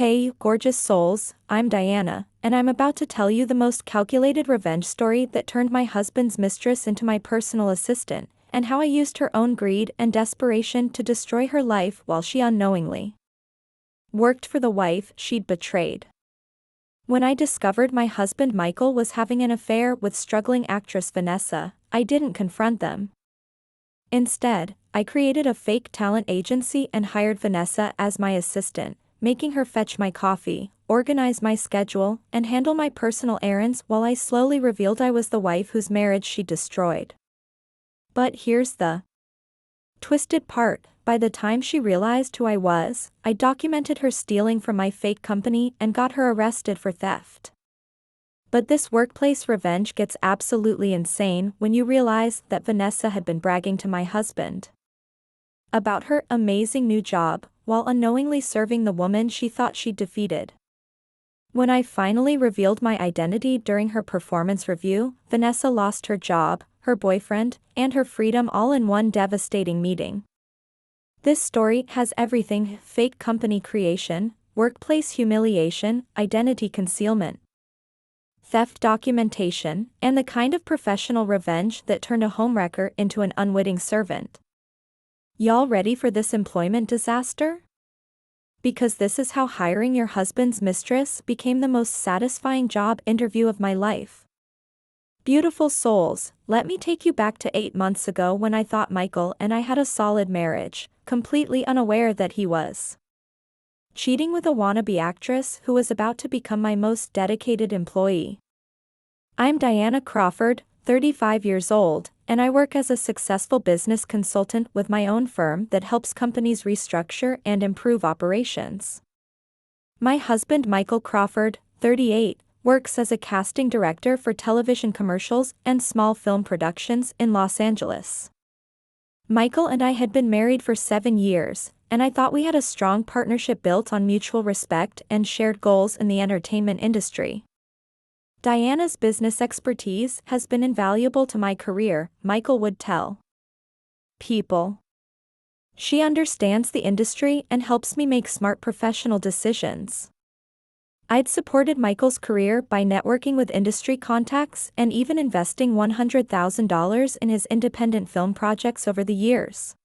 Hey, gorgeous souls, I'm Diana, and I'm about to tell you the most calculated revenge story that turned my husband's mistress into my personal assistant, and how I used her own greed and desperation to destroy her life while she unknowingly worked for the wife she'd betrayed. When I discovered my husband Michael was having an affair with struggling actress Vanessa, I didn't confront them. Instead, I created a fake talent agency and hired Vanessa as my assistant, making her fetch my coffee, organize my schedule, and handle my personal errands while I slowly revealed I was the wife whose marriage she destroyed. But here's the twisted part: by the time she realized who I was, I documented her stealing from my fake company and got her arrested for theft. But this workplace revenge gets absolutely insane when you realize that Vanessa had been bragging to my husband about her amazing new job, while unknowingly serving the woman she thought she'd defeated. When I finally revealed my identity during her performance review, Vanessa lost her job, her boyfriend, and her freedom all in one devastating meeting. This story has everything: fake company creation, workplace humiliation, identity concealment, theft documentation, and the kind of professional revenge that turned a homewrecker into an unwitting servant. Y'all ready for this employment disaster? Because this is how hiring your husband's mistress became the most satisfying job interview of my life. Beautiful souls, let me take you back to 8 months ago when I thought Michael and I had a solid marriage, completely unaware that he was cheating with a wannabe actress who was about to become my most dedicated employee. I'm Diana Crawford, 35 years old, and I work as a successful business consultant with my own firm that helps companies restructure and improve operations. My husband Michael Crawford, 38, works as a casting director for television commercials and small film productions in Los Angeles. Michael and I had been married for 7 years, and I thought we had a strong partnership built on mutual respect and shared goals in the entertainment industry. Diana's business expertise has been invaluable to my career, Michael would tell people. She understands the industry and helps me make smart professional decisions. I'd supported Michael's career by networking with industry contacts and even investing $100,000 in his independent film projects over the years.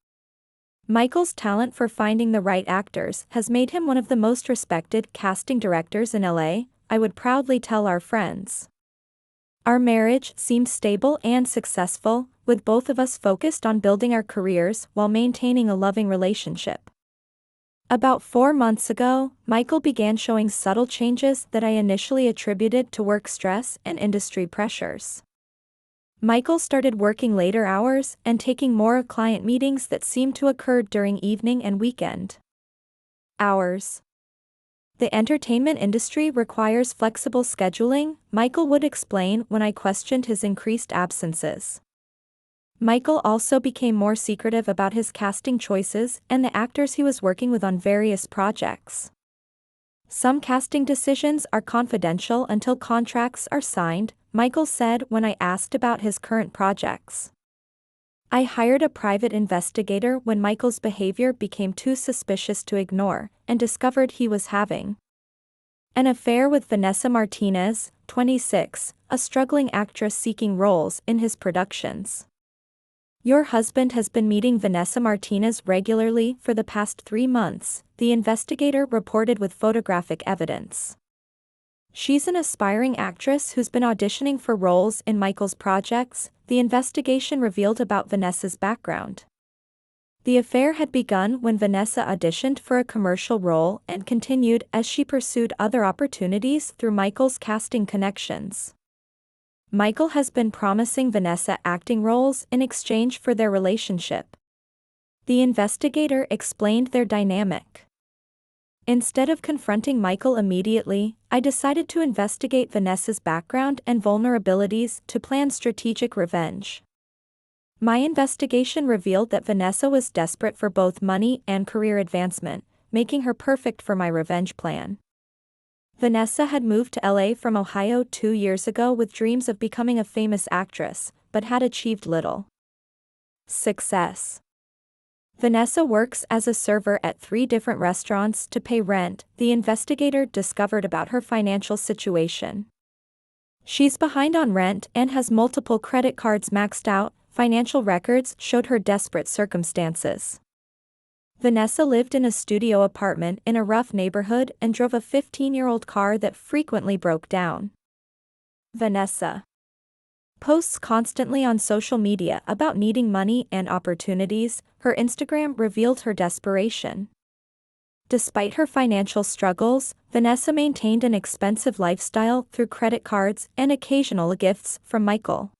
Michael's talent for finding the right actors has made him one of the most respected casting directors in LA, I would proudly tell our friends. Our marriage seemed stable and successful, with both of us focused on building our careers while maintaining a loving relationship. About 4 months ago, Michael began showing subtle changes that I initially attributed to work stress and industry pressures. Michael started working later hours and taking more client meetings that seemed to occur during evening and weekend hours. The entertainment industry requires flexible scheduling, Michael would explain when I questioned his increased absences. Michael also became more secretive about his casting choices and the actors he was working with on various projects. Some casting decisions are confidential until contracts are signed, Michael said when I asked about his current projects. I hired a private investigator when Michael's behavior became too suspicious to ignore, and discovered he was having an affair with Vanessa Martinez, 26, a struggling actress seeking roles in his productions. Your husband has been meeting Vanessa Martinez regularly for the past 3 months, the investigator reported with photographic evidence. She's an aspiring actress who's been auditioning for roles in Michael's projects, the investigation revealed about Vanessa's background. The affair had begun when Vanessa auditioned for a commercial role and continued as she pursued other opportunities through Michael's casting connections. Michael has been promising Vanessa acting roles in exchange for their relationship. The investigator explained their dynamic. Instead of confronting Michael immediately, I decided to investigate Vanessa's background and vulnerabilities to plan strategic revenge. My investigation revealed that Vanessa was desperate for both money and career advancement, making her perfect for my revenge plan. Vanessa had moved to LA from Ohio 2 years ago with dreams of becoming a famous actress, but had achieved little success. Vanessa works as a server at 3 different restaurants to pay rent, the investigator discovered about her financial situation. She's behind on rent and has multiple credit cards maxed out, financial records showed her desperate circumstances. Vanessa lived in a studio apartment in a rough neighborhood and drove a 15-year-old car that frequently broke down. Vanessa posts constantly on social media about needing money and opportunities. Her Instagram revealed her desperation. Despite her financial struggles, Vanessa maintained an expensive lifestyle through credit cards and occasional gifts from Michael.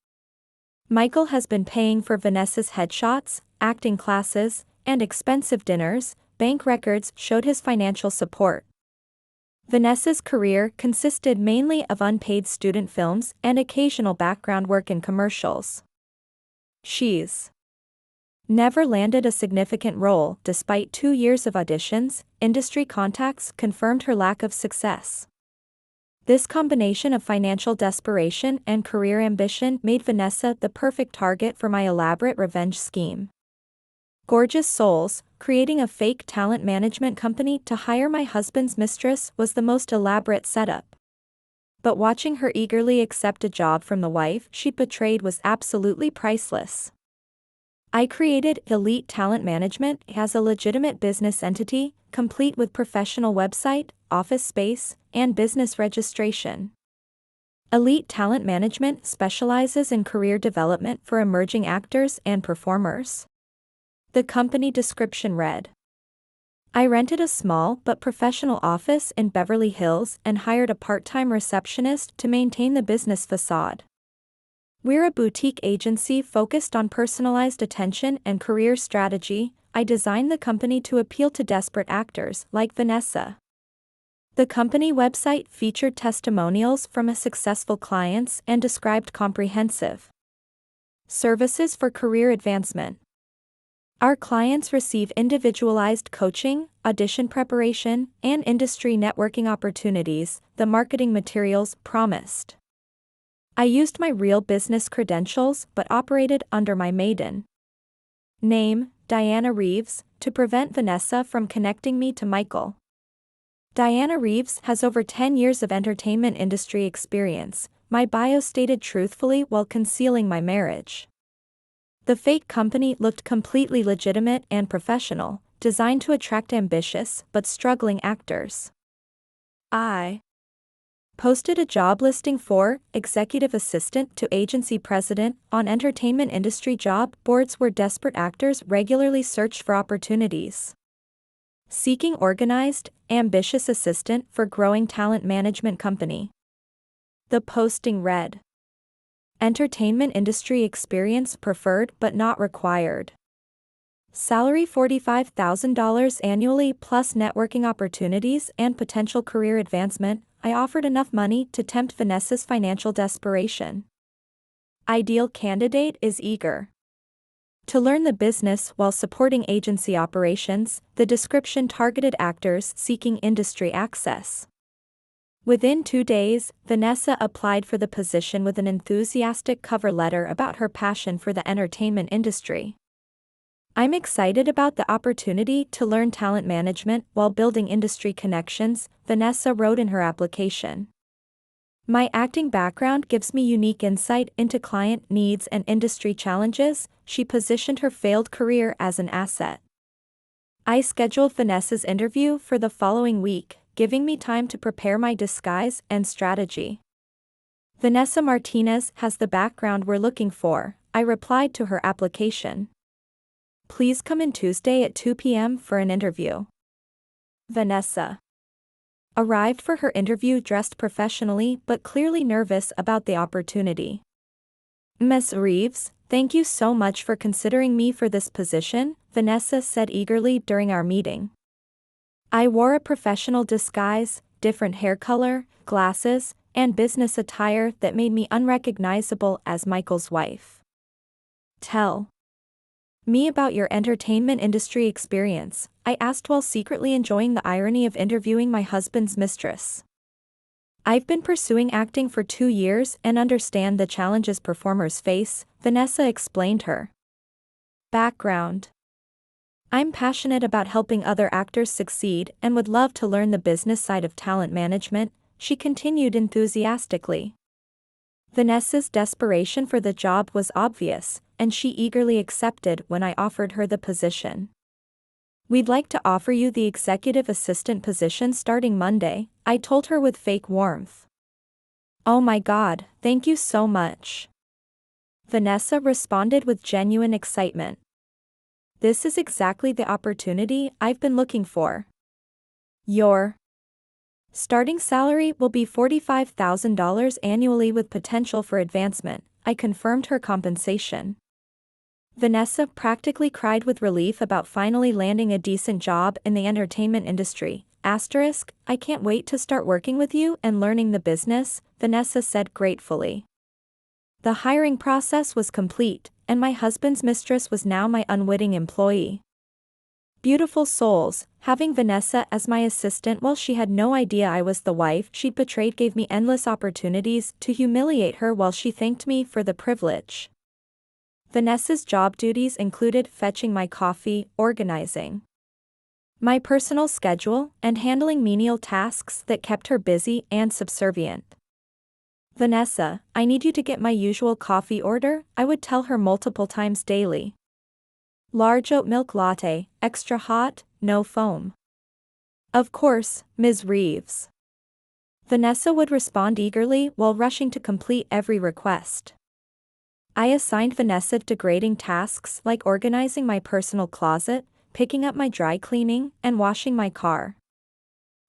Michael has been paying for Vanessa's headshots, acting classes, and expensive dinners. Bank records showed his financial support. Vanessa's career consisted mainly of unpaid student films and occasional background work in commercials. She's never landed a significant role despite 2 years of auditions. Industry contacts confirmed her lack of success. This combination of financial desperation and career ambition made Vanessa the perfect target for my elaborate revenge scheme. Gorgeous souls, creating a fake talent management company to hire my husband's mistress was the most elaborate setup. But watching her eagerly accept a job from the wife she betrayed was absolutely priceless. I created Elite Talent Management as a legitimate business entity, complete with professional website, office space, and business registration. Elite Talent Management specializes in career development for emerging actors and performers. The company description read: I rented a small but professional office in Beverly Hills and hired a part-time receptionist to maintain the business facade. We're a boutique agency focused on personalized attention and career strategy. I designed the company to appeal to desperate actors like Vanessa. The company website featured testimonials from successful clients and described comprehensive services for career advancement. Our clients receive individualized coaching, audition preparation, and industry networking opportunities, the marketing materials promised. I used my real business credentials but operated under my maiden name, Diana Reeves, to prevent Vanessa from connecting me to Michael. Diana Reeves has over 10 years of entertainment industry experience, my bio stated truthfully while concealing my marriage. The fake company looked completely legitimate and professional, designed to attract ambitious but struggling actors. I posted a job listing for executive assistant to agency president on entertainment industry job boards where desperate actors regularly searched for opportunities. Seeking organized, ambitious assistant for growing talent management company. The posting read: entertainment industry experience preferred but not required. Salary $45,000 annually plus networking opportunities and potential career advancement. I offered enough money to tempt Vanessa's financial desperation. Ideal candidate is eager to learn the business while supporting agency operations. The description targeted actors seeking industry access. Within 2 days, Vanessa applied for the position with an enthusiastic cover letter about her passion for the entertainment industry. I'm excited about the opportunity to learn talent management while building industry connections, Vanessa wrote in her application. My acting background gives me unique insight into client needs and industry challenges. She positioned her failed career as an asset. I scheduled Vanessa's interview for the following week, giving me time to prepare my disguise and strategy. Vanessa Martinez has the background we're looking for, I replied to her application. Please come in Tuesday at 2 p.m. for an interview. Vanessa arrived for her interview dressed professionally but clearly nervous about the opportunity. Ms. Reeves, thank you so much for considering me for this position, Vanessa said eagerly during our meeting. I wore a professional disguise, different hair color, glasses, and business attire that made me unrecognizable as Michael's wife. Tell me about your entertainment industry experience, I asked while secretly enjoying the irony of interviewing my husband's mistress. I've been pursuing acting for 2 years and understand the challenges performers face, Vanessa explained her background. I'm passionate about helping other actors succeed and would love to learn the business side of talent management, she continued enthusiastically. Vanessa's desperation for the job was obvious, and she eagerly accepted when I offered her the position. We'd like to offer you the executive assistant position starting Monday, I told her with fake warmth. Oh my God, thank you so much. Vanessa responded with genuine excitement. This is exactly the opportunity I've been looking for. Your starting salary will be $45,000 annually with potential for advancement, I confirmed her compensation. Vanessa practically cried with relief about finally landing a decent job in the entertainment industry. I can't wait to start working with you and learning the business, Vanessa said gratefully. The hiring process was complete, and my husband's mistress was now my unwitting employee. Beautiful souls, having Vanessa as my assistant while she had no idea I was the wife she'd betrayed gave me endless opportunities to humiliate her while she thanked me for the privilege. Vanessa's job duties included fetching my coffee, organizing my personal schedule, and handling menial tasks that kept her busy and subservient. Vanessa, I need you to get my usual coffee order, I would tell her multiple times daily. Large oat milk latte, extra hot, no foam. Of course, Ms. Reeves. Vanessa would respond eagerly while rushing to complete every request. I assigned Vanessa degrading tasks like organizing my personal closet, picking up my dry cleaning, and washing my car.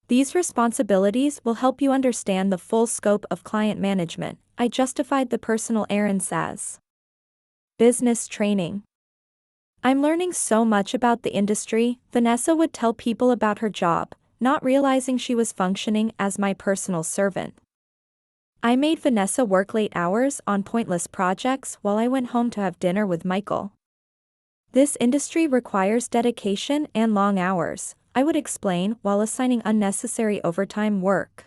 These responsibilities will help you understand the full scope of client management, I justified the personal errands as business training. I'm learning so much about the industry, Vanessa would tell people about her job, not realizing she was functioning as my personal servant. I made Vanessa work late hours on pointless projects while I went home to have dinner with Michael. This industry requires dedication and long hours, I would explain while assigning unnecessary overtime work.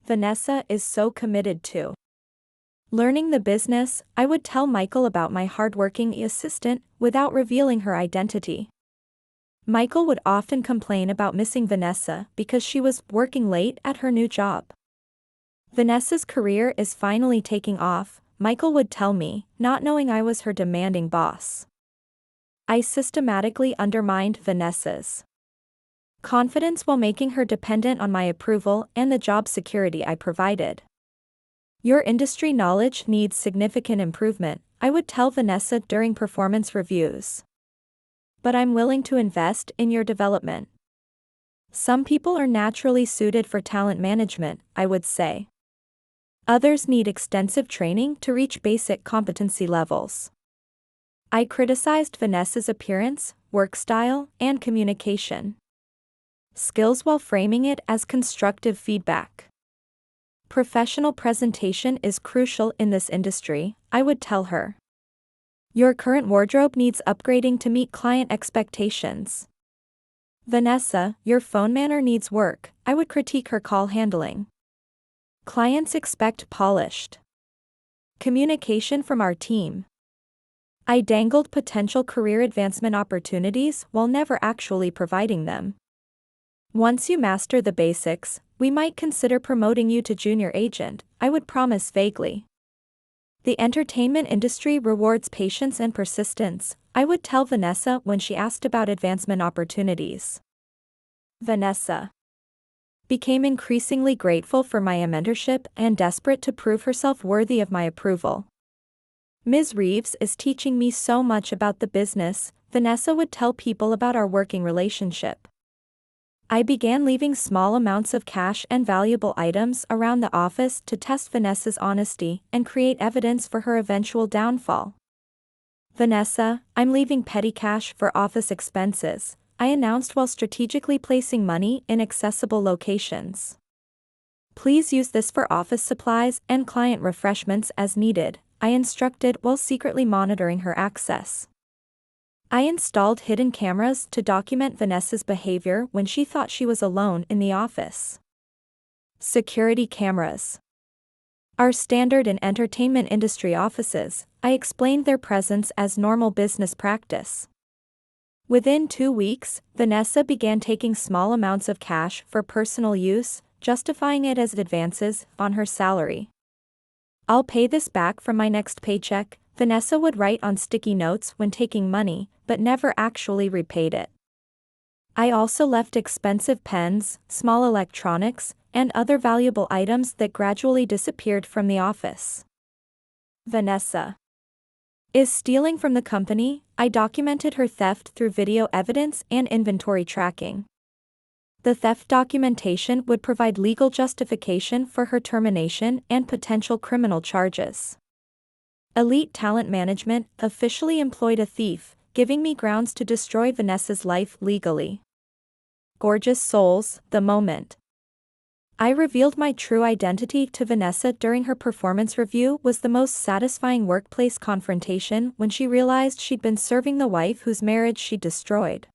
Vanessa is so committed to learning the business, I would tell Michael about my hardworking assistant without revealing her identity. Michael would often complain about missing Vanessa because she was working late at her new job. Vanessa's career is finally taking off, Michael would tell me, not knowing I was her demanding boss. I systematically undermined Vanessa's confidence while making her dependent on my approval and the job security I provided. Your industry knowledge needs significant improvement, I would tell Vanessa during performance reviews. But I'm willing to invest in your development. Some people are naturally suited for talent management, I would say. Others need extensive training to reach basic competency levels. I criticized Vanessa's appearance, work style, and communication skills while framing it as constructive feedback. Professional presentation is crucial in this industry, I would tell her. Your current wardrobe needs upgrading to meet client expectations. Vanessa, your phone manner needs work, I would critique her call handling. Clients expect polished communication from our team. I dangled potential career advancement opportunities while never actually providing them. Once you master the basics, we might consider promoting you to junior agent, I would promise vaguely. The entertainment industry rewards patience and persistence, I would tell Vanessa when she asked about advancement opportunities. Vanessa became increasingly grateful for my mentorship and desperate to prove herself worthy of my approval. Ms. Reeves is teaching me so much about the business, Vanessa would tell people about our working relationship. I began leaving small amounts of cash and valuable items around the office to test Vanessa's honesty and create evidence for her eventual downfall. Vanessa, I'm leaving petty cash for office expenses, I announced while strategically placing money in accessible locations. Please use this for office supplies and client refreshments as needed, I instructed while secretly monitoring her access. I installed hidden cameras to document Vanessa's behavior when she thought she was alone in the office. Security cameras are standard in entertainment industry offices, I explained their presence as normal business practice. Within 2 weeks, Vanessa began taking small amounts of cash for personal use, justifying it as advances on her salary. "I'll pay this back from my next paycheck," Vanessa would write on sticky notes when taking money, but never actually repaid it. "I also left expensive pens, small electronics, and other valuable items that gradually disappeared from the office." Vanessa is stealing from the company. "I documented her theft through video evidence and inventory tracking. The theft documentation would provide legal justification for her termination and potential criminal charges. Elite Talent Management officially employed a thief, giving me grounds to destroy Vanessa's life legally." Gorgeous souls, the moment I revealed my true identity to Vanessa during her performance review was the most satisfying workplace confrontation when she realized she'd been serving the wife whose marriage she destroyed.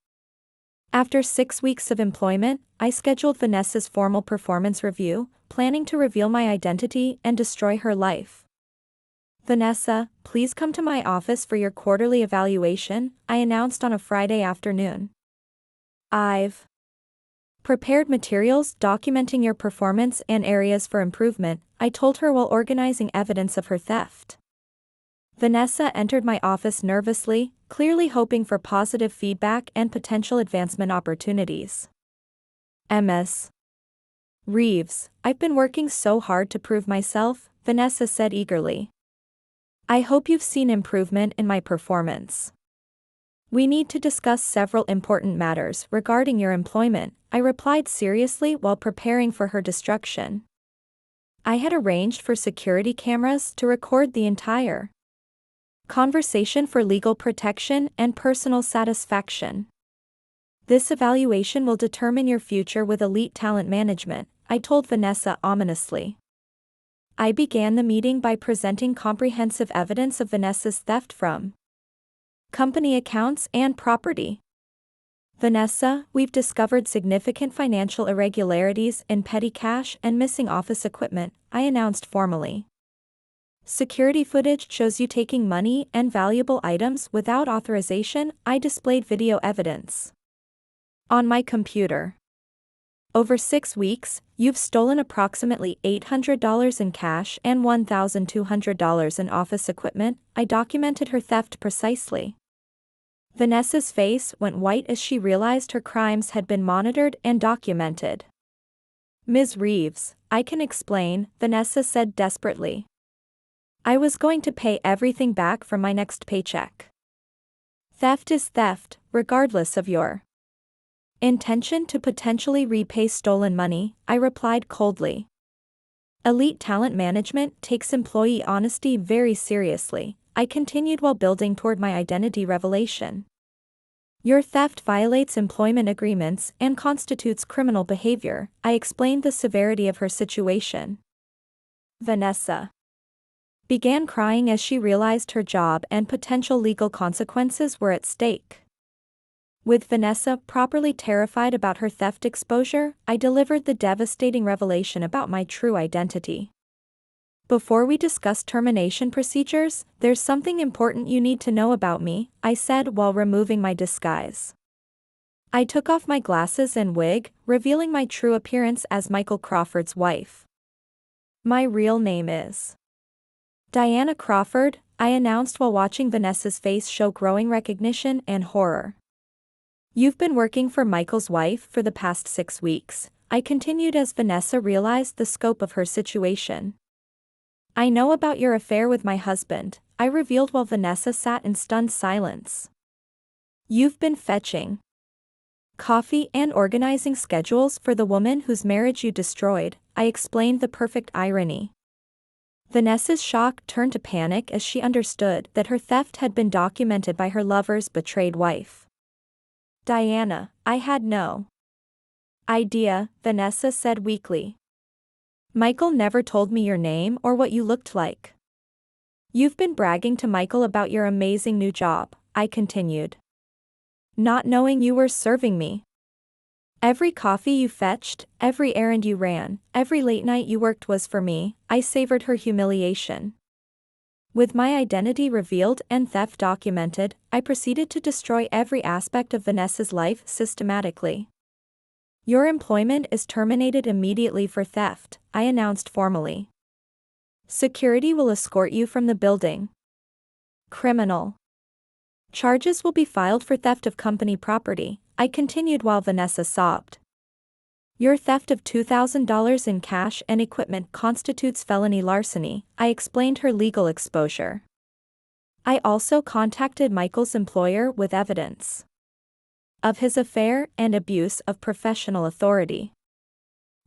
After 6 weeks of employment, I scheduled Vanessa's formal performance review, planning to reveal my identity and destroy her life. "Vanessa, please come to my office for your quarterly evaluation," I announced on a Friday afternoon. "I've prepared materials documenting your performance and areas for improvement," I told her while organizing evidence of her theft. Vanessa entered my office nervously, clearly hoping for positive feedback and potential advancement opportunities. "Ms. Reeves, I've been working so hard to prove myself," Vanessa said eagerly. "I hope you've seen improvement in my performance. We need to discuss several important matters regarding your employment," I replied seriously while preparing for her destruction. I had arranged for security cameras to record the entire conversation for legal protection and personal satisfaction. "This evaluation will determine your future with Elite Talent Management," I told Vanessa ominously. I began the meeting by presenting comprehensive evidence of Vanessa's theft from company accounts and property. "Vanessa, we've discovered significant financial irregularities in petty cash and missing office equipment," I announced formally. "Security footage shows you taking money and valuable items without authorization." I displayed video evidence on my computer. "Over 6 weeks, you've stolen approximately $800 in cash and $1,200 in office equipment." I documented her theft precisely. Vanessa's face went white as she realized her crimes had been monitored and documented. "Ms. Reeves, I can explain," Vanessa said desperately. "I was going to pay everything back from my next paycheck." "Theft is theft, regardless of your intention to potentially repay stolen money," I replied coldly. "Elite Talent Management takes employee honesty very seriously," I continued while building toward my identity revelation. "Your theft violates employment agreements and constitutes criminal behavior." I explained the severity of her situation. Vanessa began crying as she realized her job and potential legal consequences were at stake. With Vanessa properly terrified about her theft exposure, I delivered the devastating revelation about my true identity. "Before we discuss termination procedures, there's something important you need to know about me," I said while removing my disguise. I took off my glasses and wig, revealing my true appearance as Michael Crawford's wife. "My real name is Diana Crawford," I announced while watching Vanessa's face show growing recognition and horror. "You've been working for Michael's wife for the past 6 weeks," I continued as Vanessa realized the scope of her situation. "I know about your affair with my husband," I revealed while Vanessa sat in stunned silence. "You've been fetching coffee and organizing schedules for the woman whose marriage you destroyed," I explained the perfect irony. Vanessa's shock turned to panic as she understood that her theft had been documented by her lover's betrayed wife. "Diana, I had no idea," Vanessa said weakly. "Michael never told me your name or what you looked like." "You've been bragging to Michael about your amazing new job," I continued. "Not knowing you were serving me. Every coffee you fetched, every errand you ran, every late night you worked was for me." I savored her humiliation. With my identity revealed and theft documented, I proceeded to destroy every aspect of Vanessa's life systematically. Your employment is terminated immediately for theft, I announced formally. Security will escort you from the building. Criminal. Charges will be filed for theft of company property, I continued while Vanessa sobbed. Your theft of $2,000 in cash and equipment constitutes felony larceny, I explained her legal exposure. I also contacted Michael's employer with evidence of his affair and abuse of professional authority.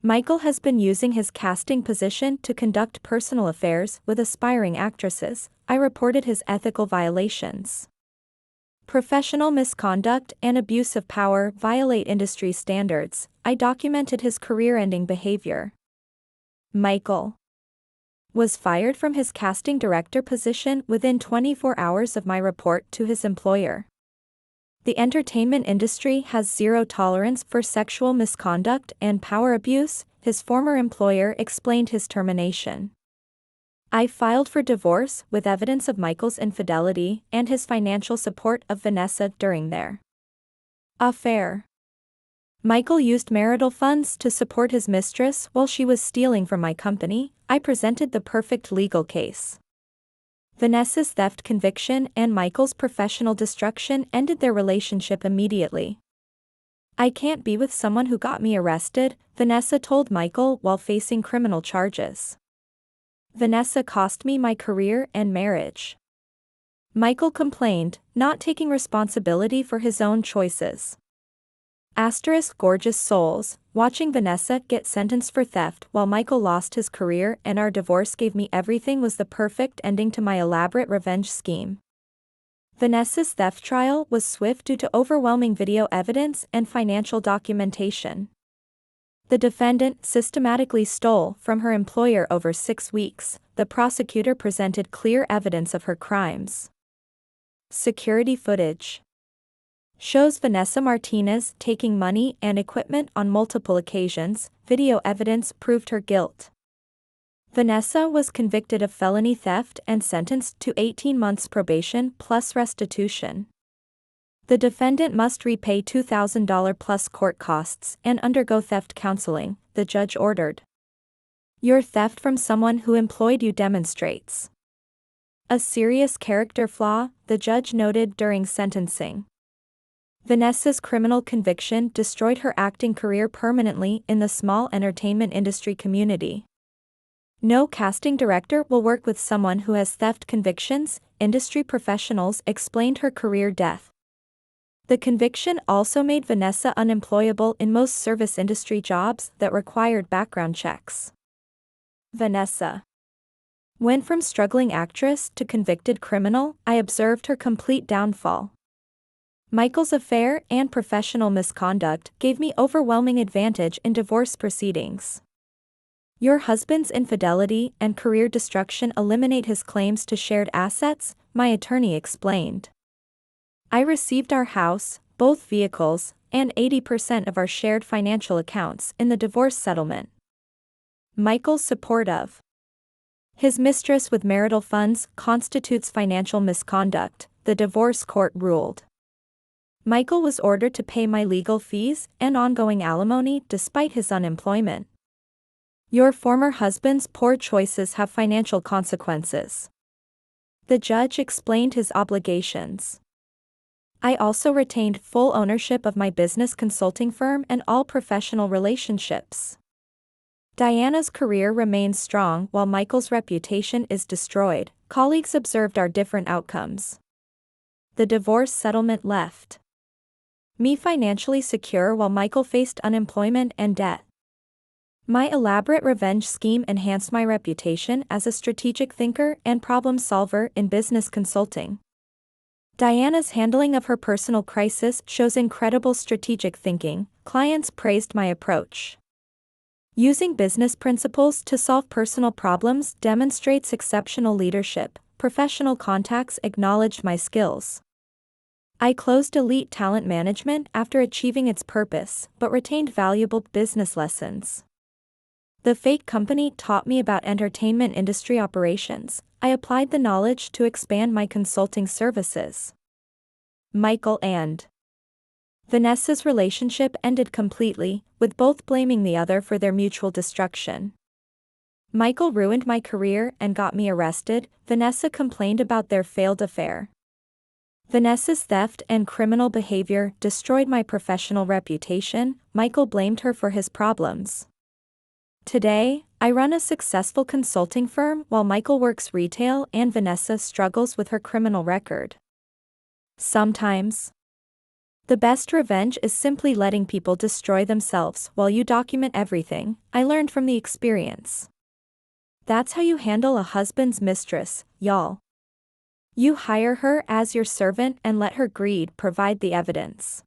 Michael has been using his casting position to conduct personal affairs with aspiring actresses, I reported his ethical violations. Professional misconduct and abuse of power violate industry standards, I documented his career-ending behavior. Michael was fired from his casting director position within 24 hours of my report to his employer. The entertainment industry has zero tolerance for sexual misconduct and power abuse, his former employer explained his termination. I filed for divorce with evidence of Michael's infidelity and his financial support of Vanessa during their affair. Michael used marital funds to support his mistress while she was stealing from my company, I presented the perfect legal case. Vanessa's theft conviction and Michael's professional destruction ended their relationship immediately. I can't be with someone who got me arrested, Vanessa told Michael while facing criminal charges. Vanessa cost me my career and marriage. Michael complained, not taking responsibility for his own choices. Gorgeous souls, watching Vanessa get sentenced for theft while Michael lost his career and our divorce gave me everything was the perfect ending to my elaborate revenge scheme. Vanessa's theft trial was swift due to overwhelming video evidence and financial documentation. The defendant systematically stole from her employer over 6 weeks, the prosecutor presented clear evidence of her crimes. Security footage shows Vanessa Martinez taking money and equipment on multiple occasions, video evidence proved her guilt. Vanessa was convicted of felony theft and sentenced to 18 months probation plus restitution. The defendant must repay $2,000 plus court costs and undergo theft counseling, the judge ordered. Your theft from someone who employed you demonstrates a serious character flaw, the judge noted during sentencing. Vanessa's criminal conviction destroyed her acting career permanently in the small entertainment industry community. No casting director will work with someone who has theft convictions, industry professionals explained her career death. The conviction also made Vanessa unemployable in most service industry jobs that required background checks. Vanessa went from struggling actress to convicted criminal, I observed her complete downfall. Michael's affair and professional misconduct gave me overwhelming advantage in divorce proceedings. Your husband's infidelity and career destruction eliminate his claims to shared assets, my attorney explained. I received our house, both vehicles, and 80% of our shared financial accounts in the divorce settlement. Michael's support of his mistress with marital funds constitutes financial misconduct, the divorce court ruled. Michael was ordered to pay my legal fees and ongoing alimony despite his unemployment. Your former husband's poor choices have financial consequences. The judge explained his obligations. I also retained full ownership of my business consulting firm and all professional relationships. Diana's career remains strong while Michael's reputation is destroyed. Colleagues observed our different outcomes. The divorce settlement left me financially secure while Michael faced unemployment and debt. My elaborate revenge scheme enhanced my reputation as a strategic thinker and problem solver in business consulting. Diana's handling of her personal crisis shows incredible strategic thinking, clients praised my approach. Using business principles to solve personal problems demonstrates exceptional leadership, professional contacts acknowledged my skills. I closed elite talent management after achieving its purpose, but retained valuable business lessons. The fake company taught me about entertainment industry operations. I applied the knowledge to expand my consulting services. Michael and Vanessa's relationship ended completely, with both blaming the other for their mutual destruction. Michael ruined my career and got me arrested. Vanessa complained about their failed affair. Vanessa's theft and criminal behavior destroyed my professional reputation. Michael blamed her for his problems. Today, I run a successful consulting firm while Michael works retail and Vanessa struggles with her criminal record. Sometimes, the best revenge is simply letting people destroy themselves while you document everything. I learned from the experience. That's how you handle a husband's mistress, y'all. You hire her as your servant and let her greed provide the evidence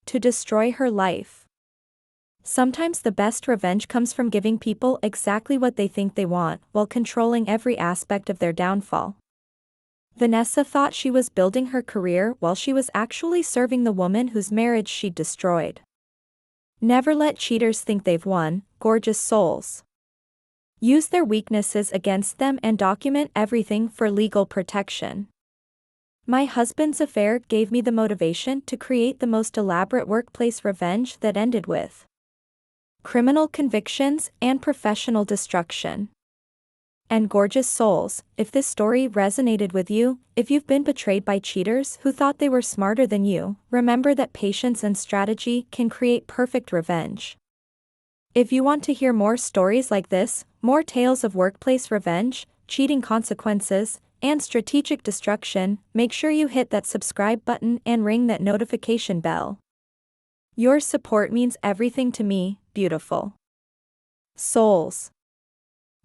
to destroy her life. Sometimes the best revenge comes from giving people exactly what they think they want while controlling every aspect of their downfall. Vanessa thought she was building her career while she was actually serving the woman whose marriage she'd destroyed. Never let cheaters think they've won, gorgeous souls. Use their weaknesses against them and document everything for legal protection. My husband's affair gave me the motivation to create the most elaborate workplace revenge that ended with criminal convictions and professional destruction. And gorgeous souls, if this story resonated with you, if you've been betrayed by cheaters who thought they were smarter than you, remember that patience and strategy can create perfect revenge. If you want to hear more stories like this, more tales of workplace revenge, cheating consequences, and strategic destruction, make sure you hit that subscribe button and ring that notification bell. Your support means everything to me, beautiful souls.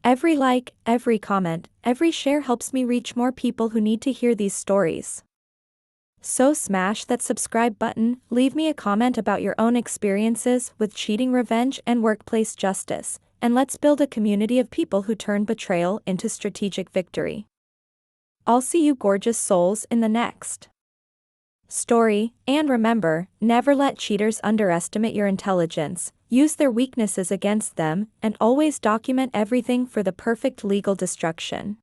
Every like, every comment, every share helps me reach more people who need to hear these stories. So smash that subscribe button, leave me a comment about your own experiences with cheating revenge and workplace justice, and let's build a community of people who turn betrayal into strategic victory. I'll see you gorgeous souls in the next story, and remember, never let cheaters underestimate your intelligence, use their weaknesses against them, and always document everything for the perfect legal destruction.